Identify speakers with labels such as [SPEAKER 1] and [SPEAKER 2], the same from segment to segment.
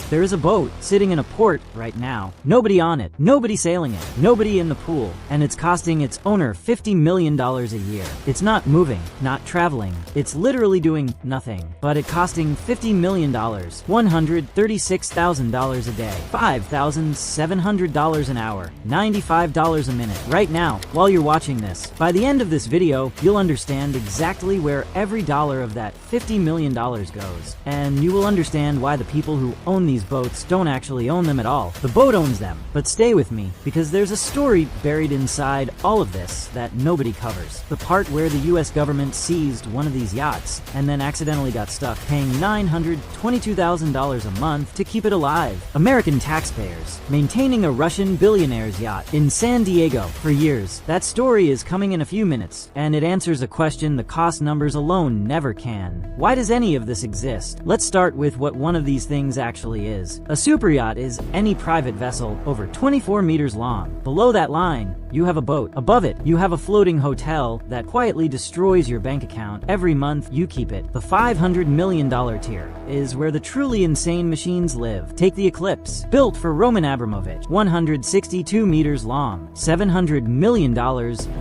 [SPEAKER 1] There is a boat sitting in a port right now. Nobody on it, nobody sailing it, nobody in the pool, and it's costing its owner $50 million a year. It's not moving, not traveling, it's literally doing nothing, but it costing $50 million, $136,000 a day, $5,700 an hour, $95 a minute. Right now, while you're watching this, by the end of this video, you'll understand exactly where every dollar of that $50 million goes, and you will understand why the people who own these boats don't actually own them at all. The boat owns them. But stay with me, because there's a story buried inside all of this that nobody covers. The part where the US government seized one of these yachts and then accidentally got stuck paying $922,000 a month to keep it alive. American taxpayers maintaining a Russian billionaire's yacht in San Diego for years. That story is coming in a few minutes, and it answers a question the cost numbers alone never can. Why does any of this exist? Let's start with what one of these things actually is. A superyacht is any private vessel over 24 meters long. Below that line, you have a boat. Above it, you have a floating hotel that quietly destroys your bank account every month you keep it. The $500 million tier is where the truly insane machines live. Take the Eclipse, built for Roman Abramovich, 162 meters long, $700 million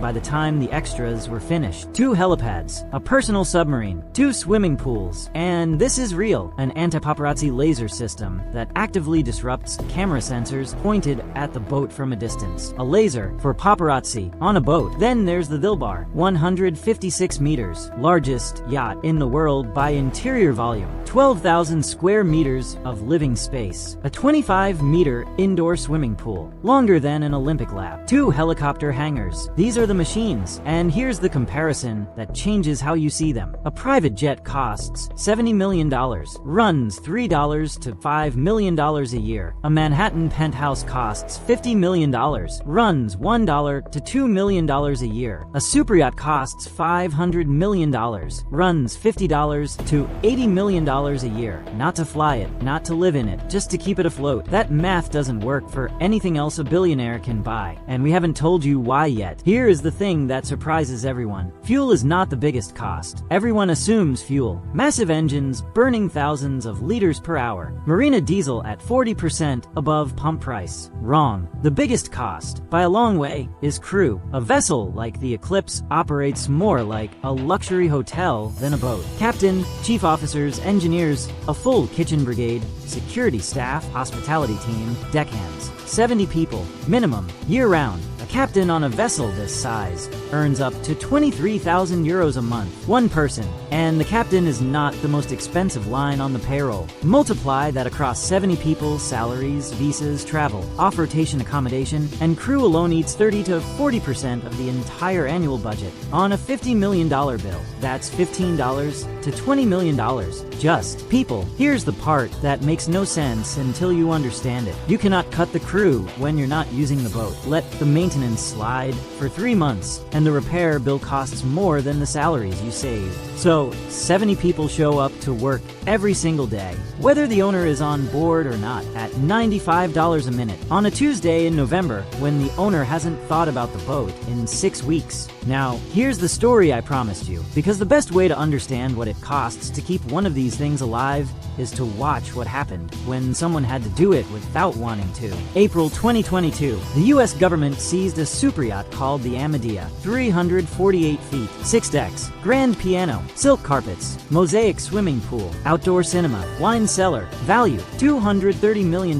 [SPEAKER 1] by the time the extras were finished. 2 helipads, a personal submarine, 2 swimming pools, and this is real, an anti-paparazzi laser system that actively disrupts camera sensors pointed at the boat from a distance. A laser for paparazzi on a boat. Then there's the Dilbar, 156 meters, largest yacht in the world by interior volume, 12,000 square meters of living space, a 25-meter indoor swimming pool, longer than an Olympic lap, 2 helicopter hangars. These are the machines, and here's the comparison that changes how you see them. A private jet costs $70 million, runs $3 to $5 million a year. A Manhattan penthouse costs $50 million, runs $1 to $2 million a year. A superyacht costs $500 million, runs $50 to $80 million a year. Not to fly it, not to live in it, just to keep it afloat. That math doesn't work for anything else a billionaire can buy. And we haven't told you why yet. Here is the thing that surprises everyone. Fuel is not the biggest cost. Everyone assumes fuel. Massive engines burning thousands of liters per hour. Marina diesel at 40% above pump price. Wrong. The biggest cost, by a long way, is crew. A vessel like the Eclipse operates more like a luxury hotel than a boat. Captain, chief officers, engineers, a full kitchen brigade, security staff, hospitality team, deckhands. 70 people, minimum, year-round. A captain on a vessel this size earns up to 23,000 euros a month. One person, and the captain is not the most expensive line on the payroll. Multiply that across 70 people's salaries, visas, travel, off-rotation accommodation, and crew alone eats 30 to 40% of the entire annual budget. On a $50 million bill, that's $15 to $20 million. Just people. Here's the part that makes no sense until you understand it. You cannot cut the crew when you're not using the boat. Let the maintenance slide for 3 months, and the repair bill costs more than the salaries you save. So, 70 people show up to work every single day, whether the owner is on board or not, at $95 a minute, on a Tuesday in November when the owner hasn't thought about the boat in 6 weeks. Now, here's the story I promised you, because the best way to understand what it costs to keep one of these things alive is to watch what happened when someone had to do it without wanting to. April 2022, the US government seized a superyacht called the Amadea, 348 feet, 6 decks, grand piano, silk carpets, mosaic swimming pool, outdoor cinema, wine cellar, value $230 million.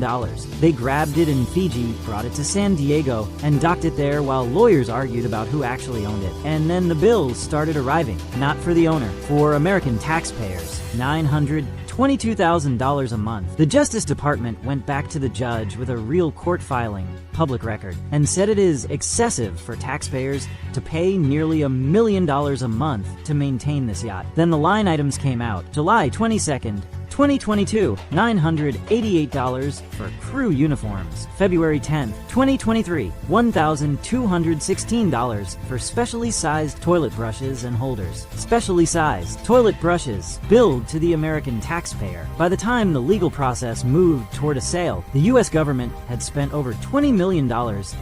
[SPEAKER 1] They grabbed it in Fiji, brought it to San Diego, and docked it there while lawyers argued about who actually owned it. And then the bills started arriving, not for the owner, for American taxpayers, $922,000 a month. The Justice Department went back to the judge with a real court filing, public record, and said it is excessive for taxpayers to pay nearly $1 million a month to maintain this yacht. Then the line items came out. July 22nd, 2022, $988 for crew uniforms. February 10th, 2023, $1,216 for specially sized toilet brushes and holders. Specially sized toilet brushes billed to the American taxpayer. By the time the legal process moved toward a sale, the US government had spent over $20 million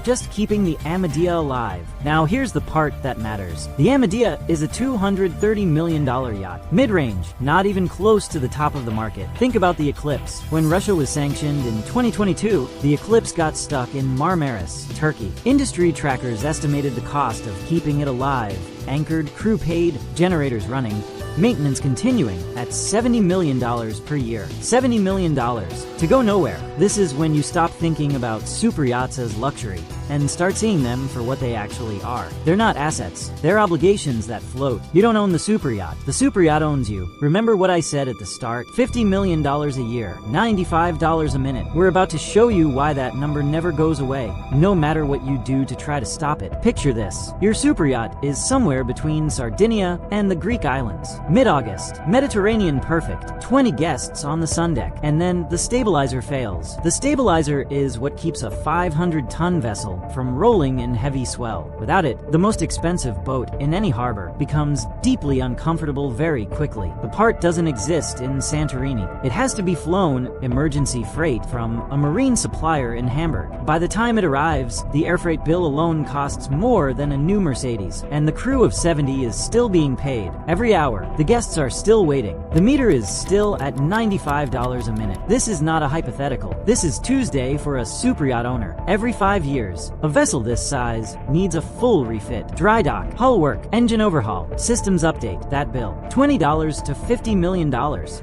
[SPEAKER 1] just keeping the Amadea alive. Now here's the part that matters. The Amadea is a $230 million yacht. Mid-range, not even close to the top of the market. market. Think about the Eclipse. When Russia was sanctioned in 2022, the Eclipse got stuck in Marmaris, Turkey. Industry trackers estimated the cost of keeping it alive, anchored, crew paid, generators running, maintenance continuing at $70 million per year. $70 million to go nowhere. This is when you stop thinking about superyachts as luxury and start seeing them for what they actually are. They're not assets. They're obligations that float. You don't own the superyacht. The superyacht owns you. Remember what I said at the start? $50 million a year, $95 a minute. We're about to show you why that number never goes away, no matter what you do to try to stop it. Picture this. Your superyacht is somewhere between Sardinia and the Greek islands. Mid-August, Mediterranean perfect, 20 guests on the sun deck, and then the stabilizer fails. The stabilizer is what keeps a 500-ton vessel from rolling in heavy swell. Without it, the most expensive boat in any harbor becomes deeply uncomfortable very quickly. The part doesn't exist in Santorini. It has to be flown emergency freight from a marine supplier in Hamburg. By the time it arrives, the air freight bill alone costs more than a new Mercedes, and the crew of 70 is still being paid. Every hour, the guests are still waiting. The meter is still at $95 a minute. This is not a hypothetical. This is Tuesday for a superyacht owner. Every 5 years, a vessel this size needs a full refit. Dry dock, hull work, engine overhaul, systems update. That bill, $20 to $50 million.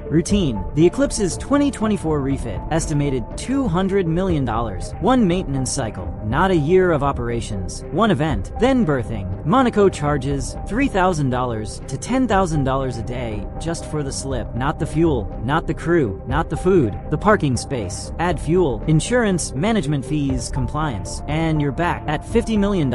[SPEAKER 1] Routine. The Eclipse's 2024 refit, estimated $200 million. One maintenance cycle, not a year of operations. One event, then berthing. Monaco charges $3,000 to $10,000 a day just for the slip. Not the fuel, not the crew, not the food, the parking space. Add fuel, insurance, management fees, compliance, and you're back at $50 million.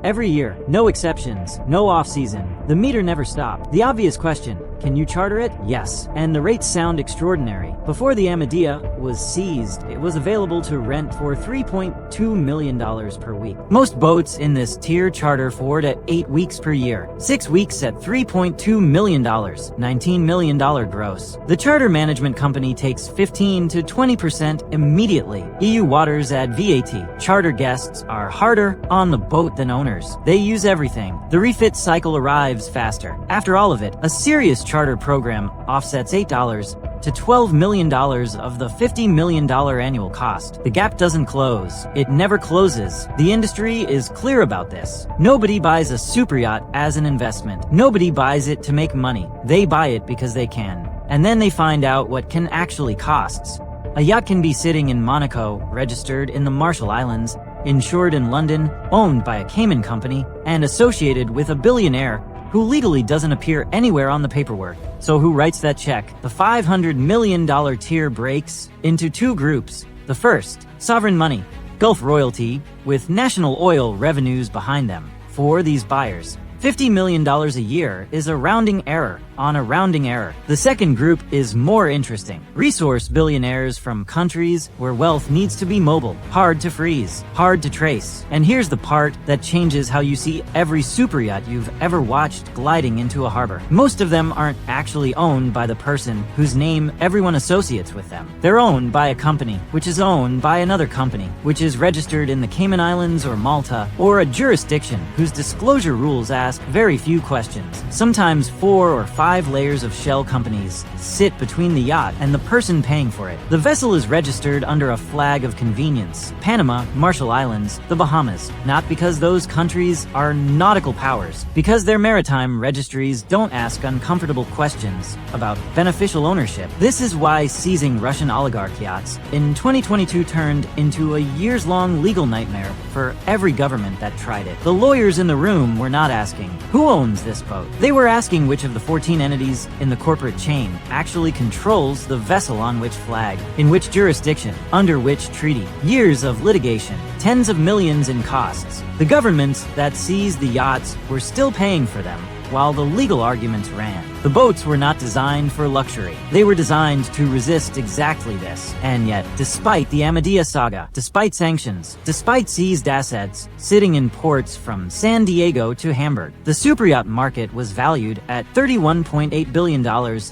[SPEAKER 1] Every year, no exceptions, no off-season. The meter never stopped. The obvious question, can you charter it? Yes. And the rates sound extraordinary. Before the Amadea was seized, it was available to rent for $3.2 million per week. Most boats in this tier charter 4 to 8 weeks per year. 6 weeks at $3.2 million, $19 million gross. The charter management company takes 15 to 20% immediately. EU waters add VAT. Charter guests are harder on the boat than owners. They use everything. The refit cycle arrives faster. After all of it, a serious charter program offsets $8 to $12 million of the $50 million annual cost. The gap doesn't close. It never closes. The industry is clear about this. Nobody buys a superyacht as an investment. Nobody buys it to make money. They buy it because they can. And then they find out what can actually costs. A yacht can be sitting in Monaco, registered in the Marshall Islands, insured in London, owned by a Cayman company, and associated with a billionaire who legally doesn't appear anywhere on the paperwork. So who writes that check? The $500 million tier breaks into two groups. The first, sovereign money, Gulf royalty, with national oil revenues behind them. For these buyers, $50 million a year is a rounding error on a rounding error. The second group is more interesting. Resource billionaires from countries where wealth needs to be mobile, hard to freeze, hard to trace. And here's the part that changes how you see every superyacht you've ever watched gliding into a harbor. Most of them aren't actually owned by the person whose name everyone associates with them. They're owned by a company, which is owned by another company, which is registered in the Cayman Islands or Malta, or a jurisdiction whose disclosure rules ask very few questions. Sometimes 4 or 5 layers of shell companies sit between the yacht and the person paying for it. The vessel is registered under a flag of convenience: Panama, Marshall Islands, the Bahamas. Not because those countries are nautical powers, because their maritime registries don't ask uncomfortable questions about beneficial ownership. This is why seizing Russian oligarch yachts in 2022 turned into a years-long legal nightmare for every government that tried it. The lawyers in the room were not asking, who owns this boat? They were asking which of the 14 entities in the corporate chain actually controls the vessel on which flag, in which jurisdiction, under which treaty. Years of litigation, tens of millions in costs. The governments that seized the yachts were still paying for them, while the legal arguments ran. The boats were not designed for luxury. They were designed to resist exactly this. And yet, despite the Amadea saga, despite sanctions, despite seized assets sitting in ports from San Diego to Hamburg, the superyacht market was valued at $31.8 billion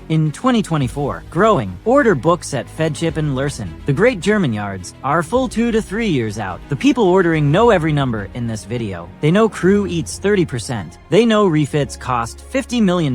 [SPEAKER 1] in 2024, growing. Order books at Fedship and Lursen. The great German yards are full 2 to 3 years out. The people ordering know every number in this video. They know crew eats 30%. They know refits cost $50 million.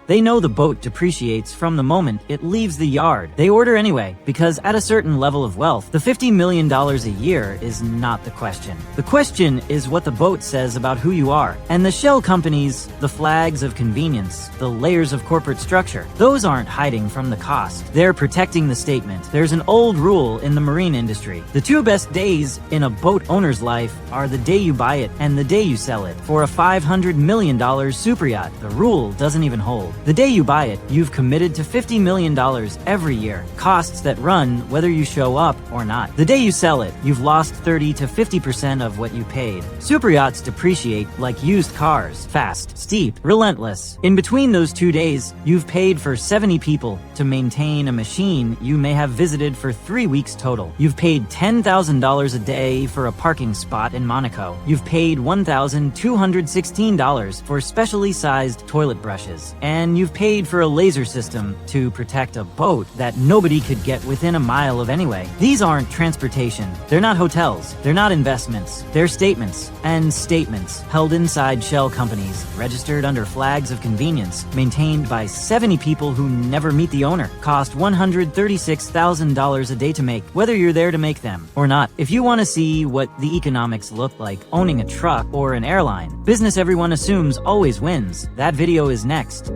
[SPEAKER 1] They know the boat depreciates from the moment it leaves the yard. They order anyway, because at a certain level of wealth, the $50 million a year is not the question. The question is what the boat says about who you are. And the shell companies, the flags of convenience, the layers of corporate structure, those aren't hiding from the cost. They're protecting the statement. There's an old rule in the marine industry. The two best days in a boat owner's life are the day you buy it and the day you sell it. For a $500 million superyacht, the rule doesn't even hold. The day you buy it, you've committed to $50 million every year, costs that run whether you show up or not. The day you sell it, you've lost 30 to 50% of what you paid. Superyachts depreciate like used cars, fast, steep, relentless. In between those 2 days, you've paid for 70 people to maintain a machine you may have visited for 3 weeks total. You've paid $10,000 a day for a parking spot in Monaco. You've paid $1,216 for specially sized toilet brushes. And you've paid for a laser system to protect a boat that nobody could get within a mile of anyway. These aren't transportation. They're not hotels. They're not investments. They're statements. And statements held inside shell companies, registered under flags of convenience, maintained by 70 people who never meet the owner, cost $136,000 a day to make, whether you're there to make them or not. If you want to see what the economics look like owning a truck or an airline, business everyone assumes always wins. That video is next.